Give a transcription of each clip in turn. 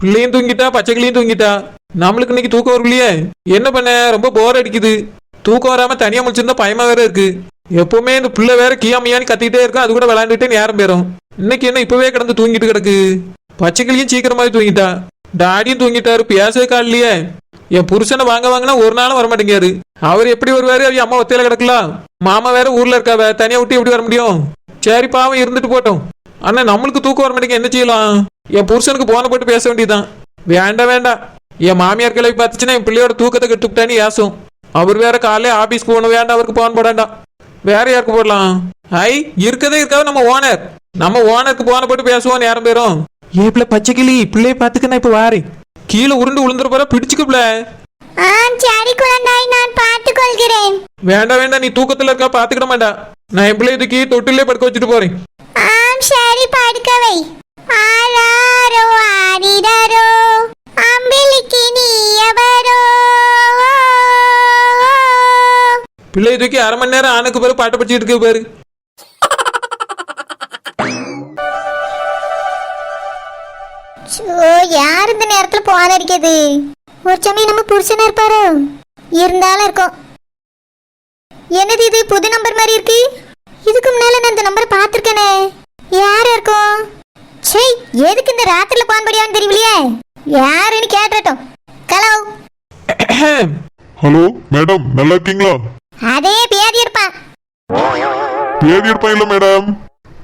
பிள்ளையும் தூங்கிட்டா, பச்சைக்கிளியும் தூங்கிட்டா. நம்மளுக்கு இன்னைக்கு தூக்கம் வரலையே. என்ன பண்ண, ரொம்ப போர் அடிக்குது. தூக்கம் வராம தனியா முடிச்சிருந்தா பயமா வேற இருக்கு. எப்பவுமே இந்த பிள்ளை வேற கியாமியான்னு கத்திக்கிட்டே இருக்கும். அது கூட விளையாண்டுட்டே நேரம் போயிடும். இன்னைக்கு என்ன இப்பவே கிடந்து தூங்கிட்டு கிடக்கு. பச்சைக்கிளியும் சீக்கிரமாவே தூங்கிட்டா. டாடியும் தூங்கிட்டாரு. பேசவே காலையே. என் புருஷனை வாங்க வாங்கினா ஒரு நாளும் வரமாட்டேங்காரு. அவர் எப்படி வருவாரு? அவ அம்மா ஒத்தையில கிடக்கலாம். மாமா வேற ஊர்ல இருக்காவ. தனியா விட்டு எப்படி வர முடியும்? சரி பாவம், இருந்துட்டு போட்டோம். அண்ணா நம்மளுக்கு தூக்கம் வர மாட்டேங்க. என்ன செய்யலாம்? என் புருஷனுக்கு போன போட்டு பேச வேண்டியதுதான். வேண்டாம் வேண்டாம். என் மாமியார் கிளவி பார்த்துச்சுன்னா என் பிள்ளையோட தூக்கத்தை கெட்டுவிட்டான்னு ஏசும். அவர் வேற காலையில ஆபீஸ்க்கு போகணும். வேண்டாம், அவருக்கு போன் போடாண்டாம். வேற யாருக்கு போடலாம்? ஐ இருக்கதே இருக்காது நம்ம ஓனர். நம்ம ஓனருக்கு போன போட்டு பேசுவோம். நேரம் பேரும். ஏப்ல பச்சைக்கிளி, பிள்ளைய பாத்துக்க. நான் இப்ப வாரேன். கீழே உருண்டு விழுந்துற போற, பிடிச்சுக்கப்ல. சரி குழந்தாய், நான் பார்த்துக் கொள்கிறேன். வேண்டாம் வேண்டாம், நீ தூக்கத்துல இருக்கா, பாத்துக்கிட மாட்டா. நான் என் பிள்ளைய தூக்கி தொட்டிலே படுக்க வச்சுட்டு போறேன். சரி, படுக்கவை. ஆராரோ ஆரிரரோ அம்பிலிக்கு நீயவரோ. பிள்ளைய தூக்கி அரை மணி நேரம் ஆனுக்கு பேரு பாட்டு படிச்சுட்டு இருக்கு பாரு. யார் இந்த நேரத்துல போன அடிக்கிறது? ஒரு சமயம் நம்ம புருஷனா இருப்பாரோ? இருந்தாலும் இருக்கும். என்னது இது, புது நம்பர் மாதிரி இருக்கு? இதுக்கு முன்னால நான் இந்த நம்பர் பார்த்திருக்கேனே. யார் இருக்கும்? சே, எதுக்கு இந்த ராத்திரில போன் படியான்னு தெரியலையே. யாருன்னு கேட்டட்டும். ஹலோ ஹலோ மேடம், நல்லா இருக்கீங்களா? அதே பேதி இருப்பான். பேதி இருப்பான் இல்ல மேடம்,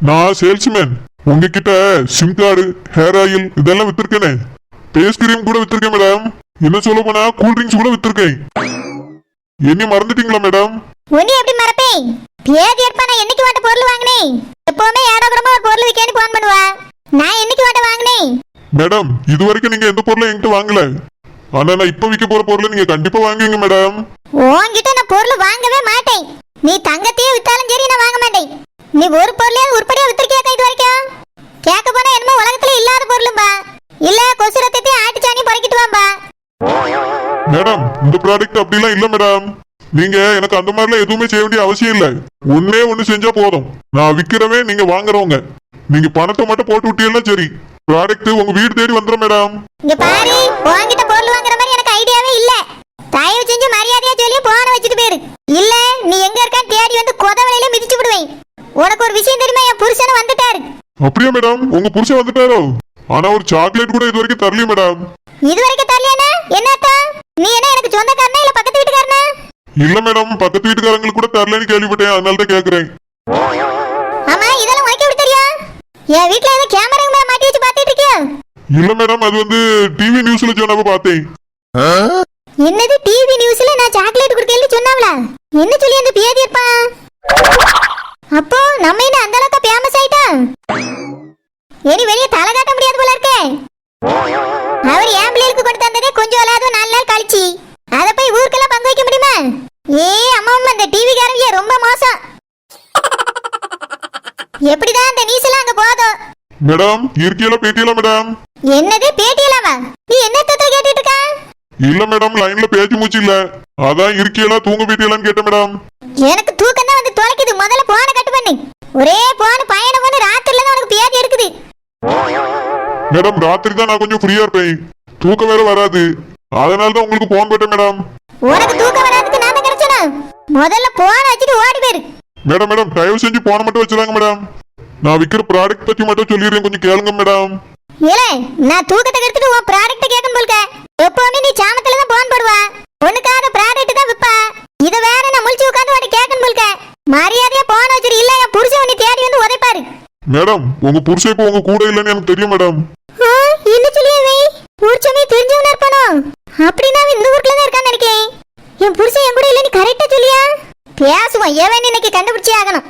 நான் சேல்ஸ்மேன். உங்ககிட்ட சிம் கார்டு, ஹேர் ஆயில் இதெல்லாம் வித்திருக்கேனே. பேஸ் கிரீம் கூட வித்திருக்கேன் மேடம். என்ன சொல்ல போனா கூல் ட்ரிங்க்ஸ் கூட வித்திருக்கேன். என்ன மறந்துட்டீங்களா மேடம்? உன்னை எப்படி மறப்பேன்? பேதி இருப்பான். நான் என்னைக்கு வாட்ட பொருள் வாங்கினேன்? எப்பவுமே ஏடாகூடமா ஒரு பொருள் விற்கேன்னு போன் பண்ணுவா. நான் என்னைக்கு வாட்ட வாங்கினேன்? மேடம், இது வரைக்கும் நீங்க எந்த பொருளும் என்கிட்ட வாங்கல. ஆனா நான் இப்ப விற்க போற பொருளை நீங்க கண்டிப்பா வாங்குவீங்க மேடம். உன்கிட்ட நான் பொருள் வாங்கவே மாட்டேன். நீ தங்கத்தையே வித்தாலும் சரி, நான் வாங்க மாட்டேன். நீ ஒரு பொருளையாவது உருப்படியா வித்திருக்கியா இது வரைக்கும்? கேட்க போனா என்னமோ உலகத்துல இல்லாத பொருளும்பா. இல்ல கொசு ரத்தத்தையும் ஆட்டுச்சாணி பொறுக்கிட்டு வாம்பா. மேடம், இந்த ப்ராடக்ட் அப்படிலாம் இல்ல மேடம். நீங்க எனக்கு அந்த மாதிரிலாம் எதுவுமே செய்ய வேண்டிய அவசியம் இல்ல. ஒன்னே ஒண்ணு செஞ்சா போதும். நான் விக்கிறவே, நீங்க வாங்குறவங்க. நீங்க பணத்தை மட்டும் போட்டு விட்டீங்கன்னா சரி, ப்ராடக்ட் உங்க வீடு தேடி வந்துடும் மேடம். இங்க பாரு, உன்கிட்ட பொருள் வாங்குற மாதிரி எனக்கு ஐடியாவே இல்ல. தயவு செஞ்சு மரியாதையா சொல்லி போன வச்சுட்டு போயிரு. இல்ல நீ எங்க இருக்கான்னு தேடி வந்து கொதவளையில மிதிச்சு விடுவேன். உனக்கு ஒரு விஷயம் தெரியுமா? என் புருஷன் வந்துட்டாரு. அப்படியா மேடம்? உங்க புருஷன் வந்துட்டாரோ? ஆனா ஒரு சாக்லேட் கூட இது வரைக்கும் தரலையே மேடம். இது வரைக்கும் தரலையானா என்னத்தா? நீ என்ன எனக்கு சொந்தக்காரனா இல்ல பக்கத்து வீட்டுக்காரனா? இல்ல மேடம், பக்கத்து வீட்டுக்காரங்களுக்கு கூட தரலன்னு கேள்விப்பட்டேன். அதனால தான் கேக்குறேன். ஆமா, இதெல்லாம் உனக்கு எப்படி தெரியும்? என் வீட்ல ஏதோ கேமரா மாட்டி வச்சு பாத்துட்டு இருக்கியா? இல்ல மேடம், அது வந்து டிவி நியூஸ்ல சொன்னப்ப பார்த்தேன். என்னது டிவி நியூஸ்ல நான் சாக்லேட் குடுக்கேன்னு சொன்னாவளா? என்ன சொல்லி அந்த பேதி இருப்பான்? அப்போ நம்ம என்ன அந்த அளவுக்கு ஃபேமஸ் ஆயிட்டா? இனி வெளிய தலை காட்ட முடியாது போல இருக்கே. அவர் என் பிள்ளைகளுக்கு கொண்டு தந்ததே கொஞ்சம் அல்லாத 4 நாள் கழிச்சு. அத போய் ஊருக்கெல்லாம் பங்கு வைக்க முடியுமா? அம்மா அந்த டிவி காரங்க ரொம்ப மோசம். எப்படிதான் அந்த நியூஸ் எல்லாம் அங்க போதும்? மேடம், இருக்கியல பேட்டியல மேடம். என்னது பேட்டியலாமா? நீ என்ன தத்த கேட்டிட்டு இருக்க? இல்ல மேடம், லைன்ல பேச்சு மூச்சு இல்ல. அதான் இருக்கியல தூங்க பேட்டியலான்னு கேட்டேன் மேடம். எனக்கு தூக்கம் தான் வந்து தொலைக்குது. முதல்ல போன கட் பண்ணு. ஒரே போன பயணம் வந்து ராத்திரில தான் உனக்கு பேதி இருக்குது. மேடம், ராத்திரி தான் நான் கொஞ்சம் ஃப்ரீயா இருப்பேன். தூக்கம் வேற வராது. அதனால தான் உங்களுக்கு போன் போட்டேன் மேடம். உனக்கு தூக்கம் வராதுக்கு நான் தான் கிடைச்சனா? முதல்ல போன வச்சுட்டு ஓடி போயிரு. மேடம் மேடம், தயவு செஞ்சு போன மட்டும் வச்சிருங்க மேடம். நான் விக்கிற ப்ராடக்ட் பத்தி மட்டும் சொல்லிடுறேன், கொஞ்சம் கேளுங்க மேடம். ஏலே, நான் தூக்கத்தை கெடுத்துட்டு உன் ப்ராடக்ட் கேட்கணும் போல்க. எப்பவுமே நீ சாமத்துல தான் போன் போடுவா. உனக்காக ப்ராடக்ட் தான் விப்பா. இத வேற நான் முழிச்சு உட்கார்ந்து உனக்கு கேட்கணும் போல்க. மரியாதையா போன வச்சிரு. இல்ல என் புருஷன் உன்னை தேடி வந்து உதைப்பாரு. மேடம், உங்க புருஷன் இப்ப உங்க கூட இல்லன்னு எனக்கு தெரியும் மேடம். என்ன சொல்லியவே? புருஷனே தெரிஞ்சவனா இருப்பானோ? அப்படினா இந்த ஊர்ல தான் இருக்கான்னு நினைக்கிறேன். என் புருஷன் என் கூட இல்ல, நீ கரெக்ட்டா சொல்லியா? பேசுவோம், எவன் இன்னைக்கு கண்டுபிடிச்சே ஆகணும்.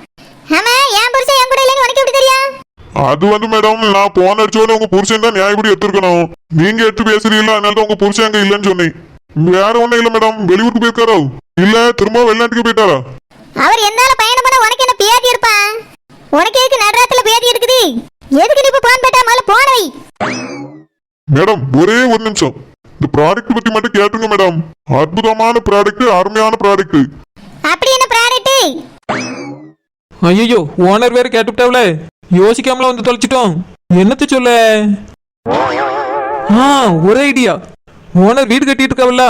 ஆமா, என் புருஷன் என் கூட இல்லன்னு உனக்கு எப்படி தெரியும்? அது வந்து மேடம், நான் போன் அடிச்சோட உங்க புருஷன் தான் நியாயப்படி எடுத்துருக்கணும். நீங்க எடுத்து பேசுறீங்களா, அதனால தான் உங்க புருஷன் அங்க இல்லன்னு சொன்னேன். வேற ஒண்ணும் இல்ல மேடம். வெளியூருக்கு போயிருக்காரோ இல்ல திரும்ப வெளிநாட்டுக்கு போயிட்டாரா? அவர் எந்தால பயணம் பண்ண உனக்கு என்ன பேதி இருப்பான்? உனக்கு எதுக்கு நடுராத்துல பேதி இருக்குது? எதுக்கு நீ இப்ப போன் போட்டா? முதல்ல போன வை. மேடம், ஒரே ஒரு நிமிஷம். இந்த ப்ராடக்ட் பத்தி மட்டும் கேட்டுங்க மேடம். அற்புதமான ப்ராடக்ட், அருமையான ப்ராடக்ட். அப்படி என்ன ப்ராடக்ட்? ஐயோ, ஓனர் வேற கேட்டுவிட்டாவல. யோசிக்காமல வந்து தொலைச்சிட்டோம். என்னத்த சொல்ல? ஒரு ஐடியா. ஓனர் வீடு கட்டிட்டு இருக்கவல்ல,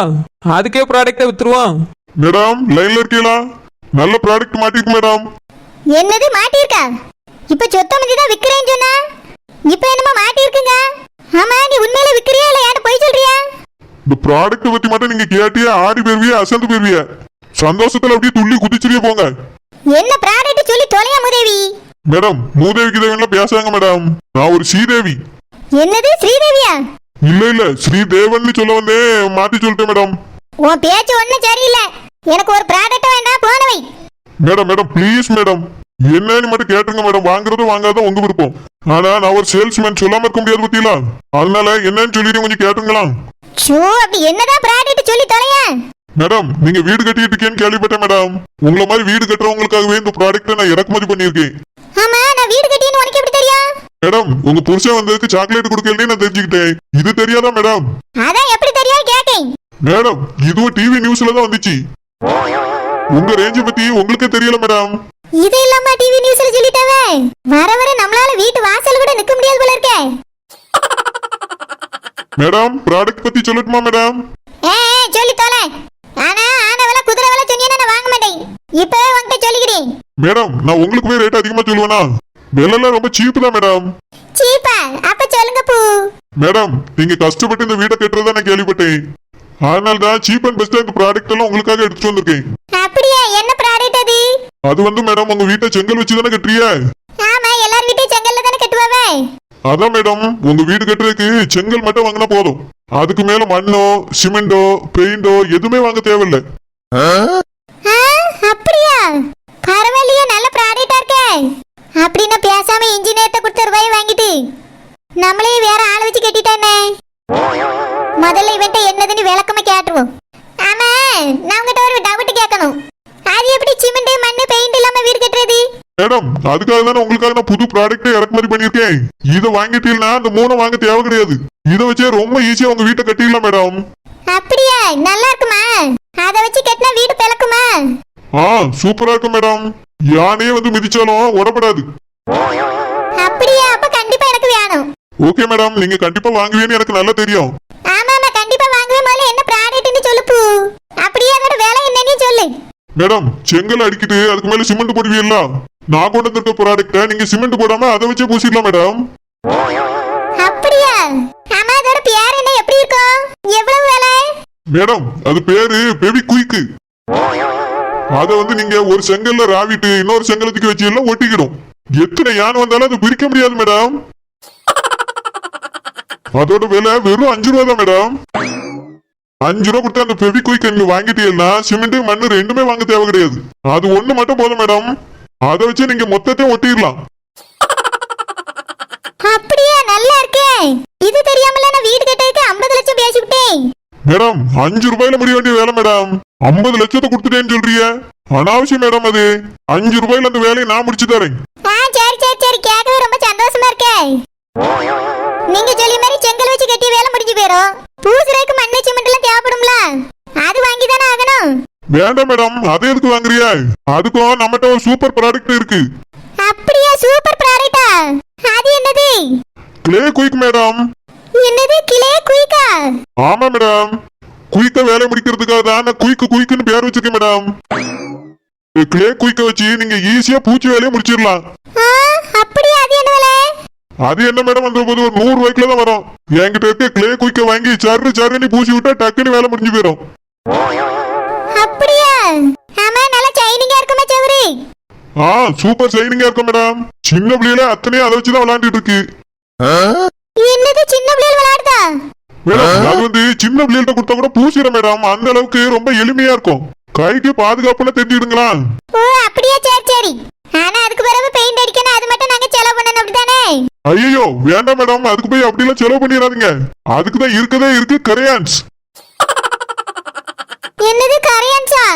அதுக்கே ப்ராடக்டை வித்துருவான். மேடம் லைன்ல இருக்கீங்களா? நல்ல ப்ராடக்ட் மாட்டிருக்கு மேடம். என்னது மாட்டிருக்கா? இப்ப சொத்த மதி தான் விக்கிறேன்னு சொன்னா, இப்ப என்னமா மாட்டிருக்குங்க? ஆமா, நீ உண்மையில விக்கிறியா இல்ல யார்ட்ட போய் சொல்றியா? இந்த ப்ராடக்ட் பத்தி மட்டும் நீங்க கேட்டியே ஆடி போயிருவிய, அசந்து போயிருவிய. சந்தோஷத்துல அப்படியே துள்ளி குதிச்சிரியே போங்க. என்ன ப்ராடக்ட் சொல்லி தொலையா முதேவி? Madam மூதேவிக்கு தேவன்லாம் பேசாங்க madam. நான் ஒரு ஸ்ரீதேவி. என்னது ஸ்ரீதேவியா? இல்ல ஸ்ரீதேவன் சொல்ல வந்தே மாத்தி சொல்லிட்டேன் மேடம். உன் பேச்சு ஒண்ணும் சரியில்லை. எனக்கு ஒரு ப்ராடக்ட் வேண்டாம், போனவை. மேடம் ப்ளீஸ் மேடம், என்னன்னு மட்டும் கேட்டுருங்க மேடம். வாங்குறதும் வாங்காத உங்க விருப்பம். ஆனா நான் ஒரு சேல்ஸ்மேன், சொல்லாம இருக்க முடியாது பத்தியா. அதனால என்னன்னு சொல்லிட்டு கொஞ்சம் கேட்டுங்களா? ஷோ, அப்படி என்னதான் ப்ராடக்ட் சொல்லி தொலையா? மேடம் நீங்க வீடு கட்டிட்டு இருக்கேன்னு கேள்விப்பட்டேன் மேடம். உங்களை மாதிரி வீடு கட்டுறவங்களுக்காகவே இந்த ப்ராடக்ட்டை நான் இறக்குமதி பண்ணியிருக்கேன். ஆமா, நான் வீடு கட்டின்னு உனக்கு எப்படி தெரியும்? மேடம் உங்க புருஷன் வந்ததுக்கு சாக்லேட் கொடுக்கலன்னு நான் தெரிஞ்சுக்கிட்டேன். இது தெரியாதா மேடம்? அதான் எப்படி தெரியும் கேட்டேன். மேடம் இதுவும் டிவி நியூஸ்ல தான் வந்துச்சு. உங்க ரேஞ்ச பத்தி உங்களுக்கே தெரியல மேடம். இது இல்லாம டிவி நியூஸ்ல சொல்லிட்டாவே, வர வர நம்மளால வீட்டு வாசல் கூட நிக்க முடியாது போல இருக்கே. மேடம் ப்ராடக்ட் பத்தி சொல்லட்டுமா மேடம்? சொல்லி தொலை. ஆனா ஆனவள குதிரை வேலை சொன்னீங்கன்னா நான் வாங்க மாட்டேன். இப்பவே உன்கிட்ட சொல்லிக்கிறேன். மேடம் நான் உங்களுக்கு போய் ரேட் அதிகமா சொல்லுவேனா? விலைலாம் ரொம்ப சீப் தான் மேடம். சீப்பா? அப்ப சொல்லுங்க பூ. மேடம் நீங்க கஷ்டப்பட்டு இந்த வீட்டை கட்டுறதா நான் கேள்விப்பட்டேன். அதனால தான் சீப் அண்ட் பெஸ்டா இந்த ப்ராடக்ட் எல்லாம் உங்களுக்காக எடுத்துட்டு வந்திருக்கேன். அப்படியே? என்ன ப்ராடக்ட் அது? அது வந்து மேடம் உங்க வீட்டை செங்கல் வச்சு தானே கட்டுறியா? ஆமா, எல்லார் வீட்டையும் செங்கல்ல தானே கட்டுவாவே. அதான் மேடம் உங்க வீடு கட்டுறதுக்கு செங்கல் மட்டும் வாங்கினா போதும். அதுக்கு மேல மண்ணோ சிமெண்டோ பெயிண்டோ எதுவுமே வாங்க தேவையில்லை. அப்படியா? பரவாயில்லையே, நல்ல ப்ராடக்டா இருக்கே. அப்படின்னா பேசாம இன்ஜினியர்ட்ட கொடுத்த ரூபாய் வாங்கிட்டு நம்மளே வேற ஆளை வச்சு கட்டிட்டானே. முதல்ல இவன்ட்ட என்னதுன்னு விளக்கமா கேட்டுருவோம். ஆமா, நான் உங்ககிட்ட ஒரு டவுட் கேட்கணும். அது எப்படி சிமெண்ட் மண்ணு பெயிண்ட் இல்லாம வீடு கட்டுறது? மேடம் அதுக்காக தானே உங்களுக்காக நான் புது ப்ராடக்ட் இறக்குமதி பண்ணிருக்கேன். இதை வாங்கிட்டீங்கன்னா அந்த மூணை வாங்க தேவை கிடையாது. இதை வச்சே ரொம்ப ஈஸியா உங்க வீட்டை கட்டிடலாம் மேடம். அப்படியா? நல்லா இருக்குமா? அதை வச்சு கட்டினா வீடு பிளக்குமா? சூப்பரா இருக்கும் மேடம். யானையே வந்து மிதிச்சாலும் உடப்படாது. அப்படியா? அப்ப கண்டிப்பா எனக்கு வேணும். ஓகே மேடம், நீங்க கண்டிப்பா வாங்குவீங்கன்னு எனக்கு நல்லா தெரியும். ஆமா, நான் கண்டிப்பா வாங்குவேன். முதல்ல என்ன ப்ராடக்ட்னு சொல்லு பூ. அப்படியே அதோட விலை என்னன்னு சொல்லு. மேடம் செங்கல் அடிக்கிட்டு அதுக்கு மேல சிமெண்ட் போடுவீங்களா? நான் கொண்டு வந்திருக்க ப்ராடக்ட்டை நீங்க சிமெண்ட் போடாம அதை வச்சே பூசிடலாம் மேடம். அப்படியா? ஆமா, அதோட பேர் என்ன, எப்படி இருக்கும், எவ்வளவு விலை? மேடம் அது பேரு பெவி குயிக். அத வந்து நீங்க ஒரு செங்கல்ல ராவிட்டு இன்னொரு செங்கலத்துக்கு வச்சு எல்லாம் ஒட்டிக்கிடும். எத்தனை யானை வந்தாலும் அது பிரிக்க முடியாது மேடம். அதோட விலை வெறும் 5 ரூபா தான் மேடம். 5 ரூபா கொடுத்து அந்த பெவி குயிக் நீங்க வாங்கிட்டீங்கன்னா சிமெண்ட் மண்ணு ரெண்டுமே வாங்க தேவை கிடையாது. அது ஒண்ணு மட்டும் போதும் மேடம். அதை வச்சு நீங்க மொத்தத்தையும் ஒட்டிடலாம். அப்படியா? நல்லா இருக்கே. இது தெரியாமல நான் வீடு கட்டறதுக்கு 50 லட்சம் பேசிவிட்டேன். மேடம் 5 ரூபாயில முடிய வேண்டிய வேலை மேடம். 50 லட்சத்தை கொடுத்துட்டேன்னு சொல்றிய? அனாவசியம் மேடம். அது 5 ரூபாயில அந்த வேலையை நான் முடிச்சு தரேன். சரி, கேட்கவே ரொம்ப சந்தோஷமா இருக்கே. நீங்க சொல்லி மாதிரி செங்கல் வச்சு கட்டிய வேலை முடிஞ்சு போயிடும். பூசுறதுக்கு மண்ணு சிமெண்ட் எல்லாம் தேவைப்படும்ல, அது வாங்கி தானே ஆகணும். வேண்டாம் மேடம், அதை எதுக்கு வாங்குறியா? அதுக்கும் நம்மகிட்ட ஒரு சூப்பர் ப்ராடக்ட் இருக்கு. அப்படியா? சூப்பர் ப்ராடக்ட்டா? அது என்னது? Clay quick madam. என்னது கிளே குயிக்கா? ஆமா மேடம், குயிக்க வேலை முடிக்கிறதுக்காக தான் நான் குயிக்குன்னு பேர் வச்சிருக்கேன் மேடம். கிளே குயிக்க வச்சு நீங்க ஈஸியா பூச்சி வேலையை முடிச்சிடலாம். அப்படியா? அது என்ன விலை? அது என்ன மேடம், அந்த போது ஒரு 100 ரூபாய்க்குள்ள தான் வரும். என்கிட்ட இருக்க கிளே குயிக்க வாங்கி சருன்னு பூச்சி விட்டா டக்குன்னு வேலை முடிஞ்சு போயிடும். அப்படியா? ஆமா, நல்ல ஷைனிங்கா இருக்குமா சவரி? சூப்பர் ஷைனிங்கா இருக்கும் மேடம். சின்ன பிள்ளையில அத்தனையும் அதை வச்சுதான் விளையாண்டுட்டு இருக்கு. என்னது சின்ன பிள்ளைகள் விளையாடுதா? மேடம் அது வந்து சின்ன பிள்ளைகிட்ட கொடுத்தா கூட பூசிட மேடம். அந்த அளவுக்கு ரொம்ப எளிமையா இருக்கும். கைக்கு பாதுகாப்புல தெரிஞ்சுடுங்களா? அப்படியா? சரி. ஆனா அதுக்கு பிறகு பெயிண்ட் அடிக்கணும், அது மட்டும் நாங்க செலவு பண்ணணும், அப்படிதானே? ஐயோ வேண்டாம் மேடம், அதுக்கு போய் அப்படிலாம் செலவு பண்ணிடாதீங்க. அதுக்கு தான் இருக்கதே இருக்கு கரையான்ஸ். என்னது கரையான்ஸா?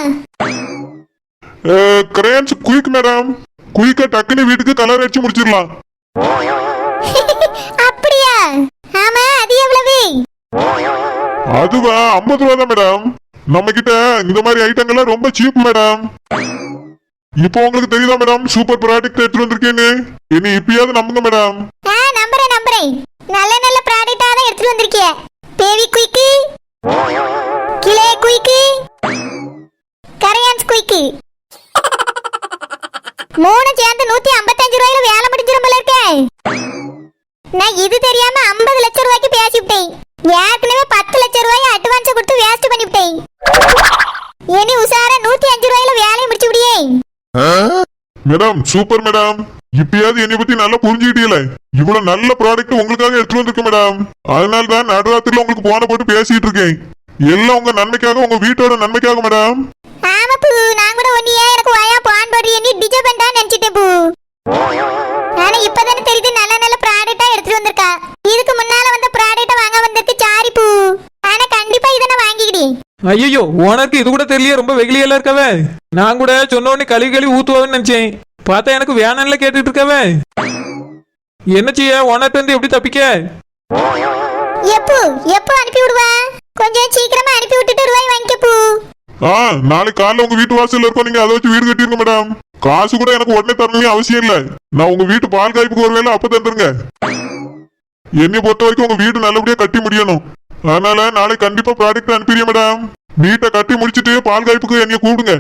கரையான்ஸ் குயிக் மேடம். குயிக்க டக்குன்னு வீட்டுக்கு கலர் அடிச்சு முடிச்சிடலாம். அப்படியா? ஆமா, அது எவ்வளவு? அதுவா 50 ரூபா தான் மேடம். நம்ம கிட்ட இந்த மாதிரி ஐட்டங்கள்லாம் ரொம்ப சீப் மேடம். இப்போ உங்களுக்கு தெரியுதா மேடம் சூப்பர் ப்ராடக்ட் எடுத்துட்டு வந்திருக்கேன்னு? இனி இப்பயாவது நம்புங்க மேடம். நம்புறேன். நல்ல நல்ல ப்ராடக்ட்டா தான் எடுத்துட்டு வந்திருக்கிய. பேவி குயிக்கு, கிளே குயிக்கு, கரையான்ஸ் குயிக்கு. மூணு சேர்ந்து 155 ரூபாயில வேலை முடிஞ்சிரும் போல இருக்கே. நான் இது தெரியாம 50 லட்சம் ரூபாய்க்கு பேசிவிட்டேன். ஏற்கனவே 10 லட்சம் ரூபாய் அட்வான்ஸ் கொடுத்து வேஸ்ட் பண்ணிவிட்டேன். இனி உசாரா 105 ரூபாயில வேலையை முடிச்சு விடியே. Madam super madam. இப்பயாவது என்னை பத்தி நல்லா புரிஞ்சுக்கிட்டீங்களே. இவ்வளவு நல்ல ப்ராடக்ட் உங்களுக்காக எடுத்துட்டு வந்திருக்கேன் மேடம். அதனால தான் நடுராத்திரில உங்களுக்கு போன போட்டு பேசிட்டு இருக்கேன். எல்லாம் உங்க நன்மைக்காக, உங்க வீட்டோட நன்மைக்காக மேடம். ஆமா பூ, நான் கூட ஒன்னியே எனக்கு வாயா பான் போடுறீ நீ டிஜபன் தான் நினைச்சிட்டேன் பூ. ஆனா இப்பதானே தெரியுது நல்ல நல்ல ப்ராடக்ட்டா எடுத்துட்டு வந்திருக்கா. இதுக்கு முன்னால வந்த ப்ராடக்ட்ட வாங்க வந்திருக்கு சாரி பூ. ஆனா கண்டிப்பா இத நான் வாங்கிக்கிறேன். ஐயோ உனக்கு இது கூட தெரியல, ரொம்ப வெகுளியெல்லாம் இருக்கவே. நான் கூட சொன்ன உடனே கழுவி ஊத்துவான்னு நினைச்சேன். பார்த்தா எனக்கு வேணாம்ல கேட்டுட்டு இருக்கவே. என்ன செய்ய உனக்கு வந்து எப்படி தப்பிக்க? எப்போ எப்போ அனுப்பி விடுவா? கொஞ்சம் சீக்கிரமா அனுப்பி விட்டுட்டு ரூபாய் வாங்கிக்க பூ. நாளைக்கு காலைல உங்க வீட்டு வாசல்ல இருக்கோம், நீங்க அதை வச்சு வீடு கட்டிருங்க மேடம். காசு கூட எனக்கு உடனே தரணும் அவசியம் இல்ல. நான் உங்க வீட்டு பால் காய்ப்புக்கு வருவேல அப்ப தந்துருங்க. என்னை பொறுத்த வரைக்கும் உங்க வீடு நல்லபடியா கட்டி முடியணும். அதனால நாளைக்கு கண்டிப்பா ப்ராடக்ட் அனுப்பிடுங்க மேடம். வீட்டை கட்டி முடிச்சிட்டு பால் காய்ப்புக்கு என்னைய கூப்பிடுங்க.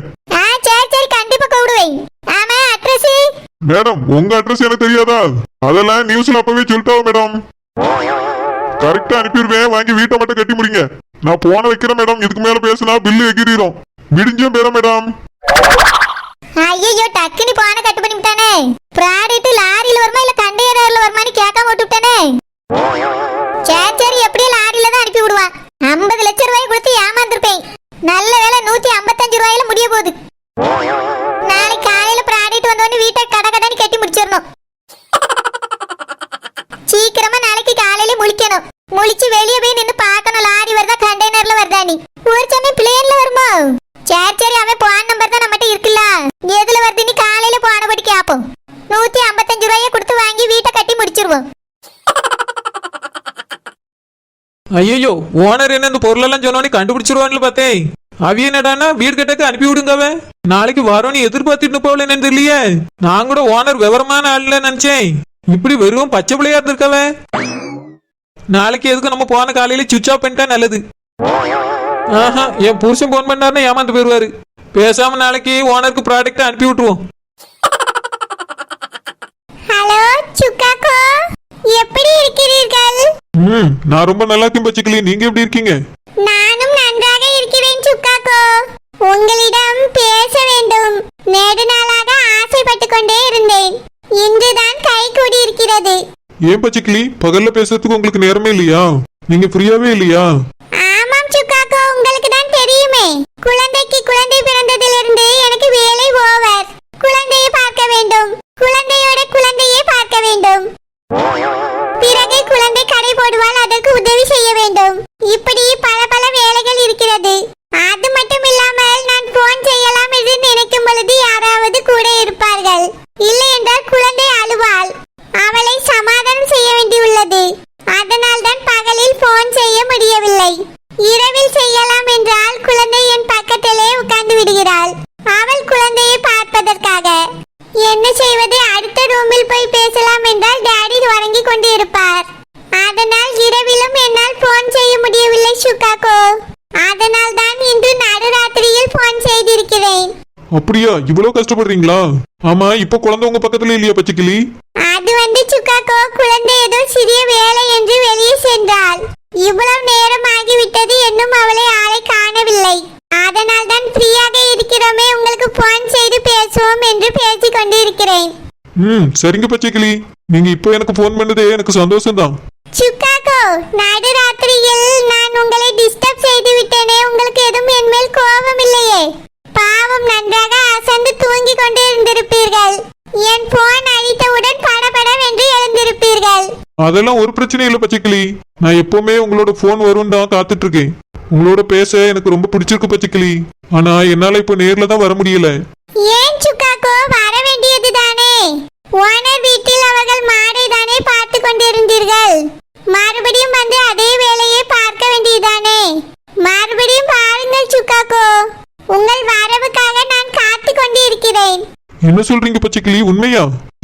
சரி சரி கண்டிப்பா கூப்பிடுவேன். ஆமா அட்ரஸ் மேடம் உங்க அட்ரஸ் எனக்கு தெரியாதா? அதெல்லாம் நியூஸ்ல அப்பவே சொல்லிட்டாவோ மேடம். கரெக்டா அனுப்பிடுவேன், வாங்கி வீட்டை மட்டும் கட்டி முடிங்க. நான் போன வைக்கிறேன் மேடம். இதுக்கு மேல பேசினா பில்லு எகிரிடும். விடிஞ்சும் பேர மேடம். ஐயோ டக்குனு போன கட் பண்ணி விட்டானே. ப்ராடக்ட் லாரியில வருமா இல்ல கண்டெய்னர்ல வருமான்னு கேட்காம விட்டு விட்டானே. சரி சரி எப்படியும் லாரியில தான் அனுப்பி விடுவான். 50 லட்சம் ரூபாய் கொடுத்து ஏமாந்துருப்பேன். நல்ல வேலை 155 ரூபாயில முடிய போகுது. நாளைக்கு காலையில ப்ராடக்ட் வந்தோடனே வீட்டை கடகடன்னு கட்டி முடிச்சிடணும். சீக்கிரமா நாளைக்கு காலையில முழிக்கணும். முழிச்சு வெளியே போய் நின்று பார்க்கணும் லாரி வருதா கண்டெய்னர்ல வருதா நீ. ஒரு சமயம் பிளேன்ல வருமா? சரி சரி அவன் போன் நம்பர் தான் நம்மகிட்ட இருக்குல்ல. எதுல வருது நீ காலையில போனபடி கேப்போம். 155 ரூபாயை கொடுத்து வாங்கி வீட்டை கட்டி முடிச்சிருவோம். ஐயோ ஓனர் என்ன இந்த பொருளெல்லாம் சொன்னோன்னே கண்டுபிடிச்சிருவான்னு பார்த்தேன். அவிய என்னடானா வீடு கட்டக்கு அனுப்பி விடுங்கவே. நாளைக்கு வரோன்னு எதிர்பார்த்துட்டு போகல என்னன்னு தெரியலையே. நான் கூட ஓனர் விவரமான ஆள்ல நினைச்சேன். இப்படி வெறும் பச்சை பிள்ளையா இருந்திருக்கவே. நாளைக்கு எதுக்கு நம்ம போன காலையில சுவிட்ச் ஆஃப் பண்ணிட்டா நல்லது. ஆஹா என் புருஷன் போன் பண்ணாருன்னா ஏமாந்து போயிருவாரு. பேசாம நாளைக்கு ஓனருக்கு ப்ராடக்ட் அனுப்பி விட்டுருவோம். ஹலோ சுக்காக்கோ, எப்படி இருக்கிறீர்கள்? நான் ரொம்ப நல்லா இருக்கேன் பச்சைக்கிளி. நீங்க எப்படி இருக்கீங்க? நானும் நன்றாக இருக்கிறேன் சுக்காக்கோ. உங்களிடம் பேச வேண்டும். நெடு நாளாக ஆசைப்பட்டு கொண்டே இருந்தேன். இன்றுதான் கை கூடி இருக்கிறது. ஏன் பச்சைக்கிளி பகல்ல பேசுறதுக்கு உங்களுக்கு நேரமே இல்லையா? நீங்க ஃப்ரீயாவே இல்லையா? ஆமாம் சுக்காக்கோ, உங்களுக்கு தான் தெரியுமே. குழந்தைக்கு குழந்தை பிறந்ததிலிருந்து எனக்கு வேலை ஓவர். குழந்தையை பார்க்க வேண்டும், குழந்தையோட குழந்தையை பார்க்க வேண்டும். பிறகு குழந்தை கடை போடுவாள், அதற்கு உதவி செய்ய வேண்டும். இப்படி பல பல வேலைகள் இருக்கிறது. அது மட்டும் இல்லாமல் நான் போன் செய்யலாம் என்று நினைக்கும் பொழுது யாராவது கூட இருப்பார்கள். இல்லை என்றால் குழந்தை அழுவாள். அவளை சமாதானம் செய்ய வேண்டியுள்ளது. அதனால் தான் பகலில் போன் செய்ய முடியவில்லை. இரவில் செய்யலாம் என்றால் குழந்தை என் பக்கத்திலே உட்கார்ந்து விடுகிறாள், அவள் குழந்தையை பார்ப்பதற்காக. என்ன செய்வது? அடுத்த ரூமில் போய் பேசலாம் என்றால் டாடி உறங்கி கொண்டு இருப்பார். அதனால் இரவிலும் என்னால் போன் செய்ய முடியவில்லை சுக்காக்கோ. அதனால் தான் இன்று நடுராத்திரியில் போன் செய்திருக்கிறேன். அப்படியா? இவ்வளவு கஷ்டப்படுறீங்களா? ஆமா இப்ப குழந்தை உங்க பக்கத்துல இல்லையா பச்சைக்கிளி? அது வந்து சுக்காக்கோ, குழந்தை ஏதோ சிறிய வேலை என்று வெளியே சென்றாள். இவ்வளவு நேரம் ஆகிவிட்டது, இன்னும் அவளை ஆளை காணவில்லை. அதனால் தான் ஃப்ரீயாக இருக்கிறோமே, உங்களுக்கு போன் செய்து பேசுவோம் என்று பேசிக் கொண்டிருக்கிறேன். சரிங்க பச்சைக்கிளி. நீங்க இப்போ எனக்கு போன் பண்ணதே எனக்கு சந்தோஷம் தான். சுக்காக்கோ, நடுராத்திரியில் நான் உங்களை டிஸ்டர்ப் செய்து விட்டேனே, உங்களுக்கு எதுவும் என் மேல் கோபம் இல்லையே? பாவம், நன்றாக அசந்து தூங்கி கொண்டு இருந்திருப்பீர்கள். என் போன் அடித்தவுடன் படபடவென்று எழுந்திருப்பீர்கள். அதெல்லாம் ஒரு பிரச்சனையும் இல்ல பச்சைக்கிளி. நான் எப்பவுமே உங்களோட போன் வரும் தான் காத்துட்டு இருக்கேன். உங்களோட பேச எனக்கு ரொம்ப பிடிச்சிருக்கு பச்சைக்கிளி. ஆனா என்னால இப்போ நேர்ல தான் வர முடியல. ஏன் சுக்காக்கோ, வர வேண்டியது தானே? ஓனர் வீட்டில் அவர்கள் மாடை தானே பார்த்து கொண்டிருந்தீர்கள். மறுபடியும் வந்து அதே வேலையை பார்க்க வேண்டியதானே? மறுபடியும் பாருங்கள் சுக்காக்கோ, உங்கள் வரவுக்காக நான் காத்து கொண்டு இருக்கிறேன். என்ன சொல்றீங்க பச்சைக்கிளி? பச்சைக்கிளி உண்மையா?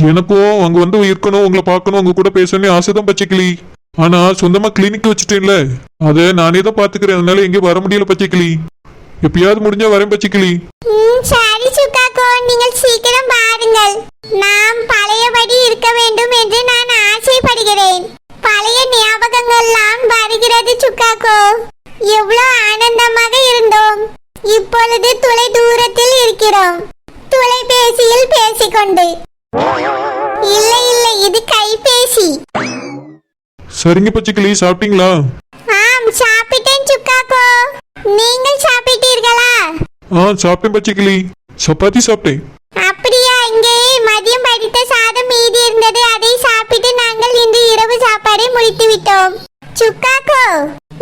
எனக்கும் அங்க வந்து இருக்கணும், உங்களை பார்க்கணும், உங்க கூட பேசணும்னு ஆசைதான் பச்சைக்கிளி. ஆனா சொந்தமா கிளினிக் வச்சுட்டேன்ல, அதை நானே தான் பாத்துக்கிறேன். அதனால எங்கேயும் வர முடியல பச்சைக்கிளி. எப்பயாவது முடிஞ்சா வரேன் பச்சைக்கிளி. சரி சுக்காக்கோ, நீங்கள் சீக்கிரம் பாருங்கள். நாம் பழையபடி இருக்க வேண்டும் என்று நான் ஆசைப்படுகிறேன். பழைய ஞாபகங்கள்லாம் வருகிறது சுக்காக்கோ. எவ்வளவு ஆனந்தமாக இருந்தோம். இப்பொழுது தொலை தூரத்தில் இருக்கிறோம், தொலைபேசியில் பேசிக்கொண்டு. இல்லை இல்லை, இது கைபேசி. சரிங்க பச்சைக்கிளி, சாப்பிட்டீங்களா? ஆம், சாப்பிட்டேன் சுக்காக்கோ. நீங்கள் சாப்பிட்டீர்களா? சாப்பிட்டேன் பச்சைக்கிளி. சப்பாத்தி சாப்பிட்டேன். அப்படியா? இங்கே மதியம் படித்த சாதம் மீதி இருந்தது, அதை சாப்பிட்டு நாங்கள் இன்று இரவு சாப்பாடை முடித்து விட்டோம். சுக்காக்கோ,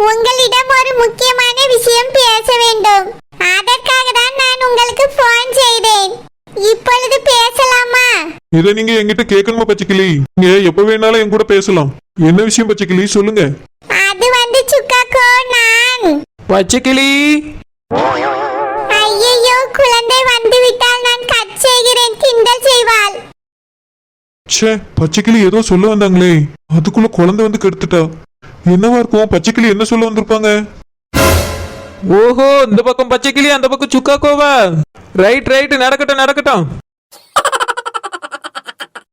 உங்களிடம் ஒரு முக்கியமான விஷயம் பேச வேண்டும். அதற்காக தான் நான் உங்களுக்கு போன் செய்தேன். இப்பொழுது பேசலாமா? இதை நீங்க என்கிட்ட கேட்கணுமா பச்சைக்கிளி? நீங்க எப்ப வேணாலும் என் கூட பேசலாம். என்ன விஷயம் பச்சைக்கிளி, சொல்லுங்க. அது வந்து சுக்காக்கோ, நான் பச்சைக்கிளி ஐயையோ, குழந்தை வந்து விட்டால் நான் கட் செய்கிறேன், கிண்டல் செய்வாள். ச்சே, பச்சைக்கிளி ஏதோ சொல்ல வந்தாங்களே, அதுக்குள்ள குழந்தை வந்து கெடுத்துட்டா. என்னவா இருக்கும்? பச்சைக்கிளி என்ன சொல்ல வந்திருப்பாங்க? ஓஹோ, இந்த பக்கம் பச்சைக்கிளி, அந்த பக்கம் சுக்காக்கோவா? ரைட் ரைட், நடக்கட்டும் நடக்கட்டும்.